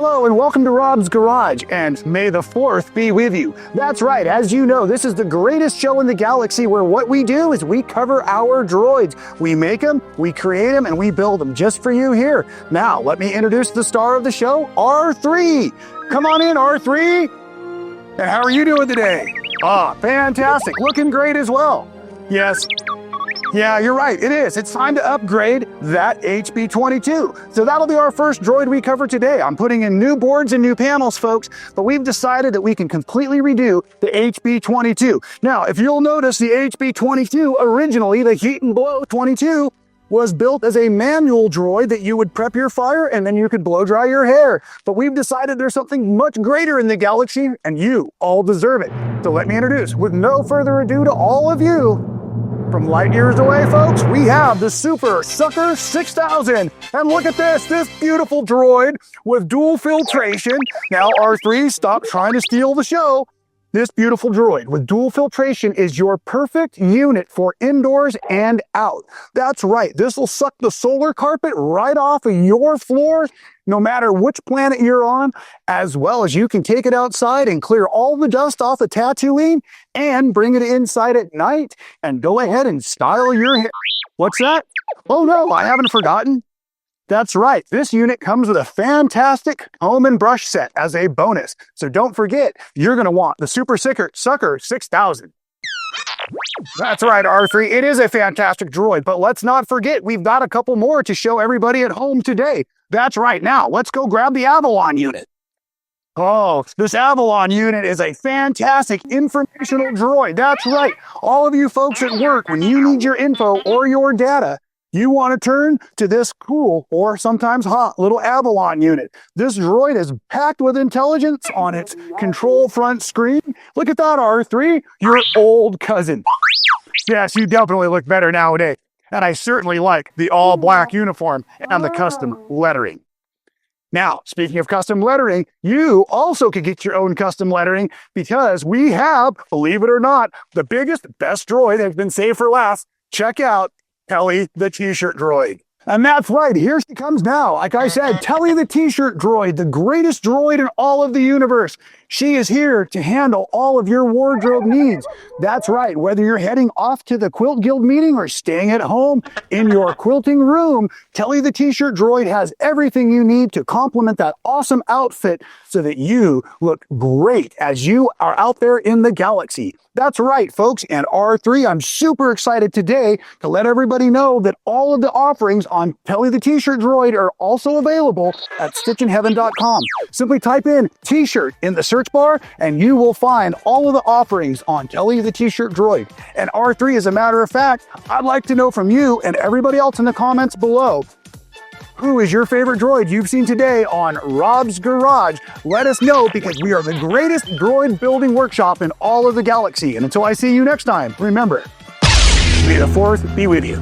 Hello and welcome to Rob's Garage, and may the 4th be with you. That's right, as you know, this is the greatest show in the galaxy where what we do is we cover our droids. We make them, we create them, and we build them just for you here. Now, let me introduce the star of the show, R3. Come on in, R3. And how are you doing today? Ah, fantastic, looking great as well. Yes. Yeah, you're right, it is. It's time to upgrade that HB22. So that'll be our first droid we cover today. I'm putting in new boards and new panels, folks, but we've decided that we can completely redo the HB22. Now, if you'll notice, the HB22, originally, the Heat and Blow 22, was built as a manual droid that you would prep your fire and then you could blow dry your hair. But we've decided there's something much greater in the galaxy, and you all deserve it. So let me introduce, with no further ado, to all of you, from light years away, folks, we have the Super Sucker 6000. And look at this beautiful droid with dual filtration. Now, R3, stop trying to steal the show. This beautiful droid with dual filtration is your perfect unit for indoors and out. That's right, this will suck the solar carpet right off of your floor, no matter which planet you're on, as well as you can take it outside and clear all the dust off of Tatooine and bring it inside at night and go ahead and style your hair. What's that? Oh no, I haven't forgotten. That's right, this unit comes with a fantastic comb and brush set as a bonus. So don't forget, you're gonna want the Super Sucker 6000. That's right, R3, it is a fantastic droid, but let's not forget, we've got a couple more to show everybody at home today. That's right, now let's go grab the Avalon Unit. Oh, this Avalon Unit is a fantastic informational droid. That's right, all of you folks at work, when you need your info or your data, you want to turn to this cool, or sometimes hot, little Avalon Unit. This droid is packed with intelligence on its control front screen. Look at that, R3, your old cousin. Yes, you definitely look better nowadays. And I certainly like the all-black uniform and the custom lettering. Now, speaking of custom lettering, you also can get your own custom lettering because we have, believe it or not, the biggest, best droid that's been saved for last. Check out Telly the T-shirt droid. And that's right, here she comes now. Like I said, Telly the T-shirt droid, the greatest droid in all of the universe. She is here to handle all of your wardrobe needs. That's right, whether you're heading off to the Quilt Guild meeting or staying at home in your quilting room, Telly the T-shirt droid has everything you need to complement that awesome outfit so that you look great as you are out there in the galaxy. That's right, folks, and R3, I'm super excited today to let everybody know that all of the offerings on Telly the T-shirt droid are also available at stitchinheaven.com. Simply type in T-shirt in the search bar and you will find all of the offerings on Telly the T-shirt droid. And R3, as a matter of fact, I'd like to know from you and everybody else in the comments below, who is your favorite droid you've seen today on Rob's Garage? Let us know, because we are the greatest droid building workshop in all of the galaxy. And until I see you next time, remember, may the 4th be with you.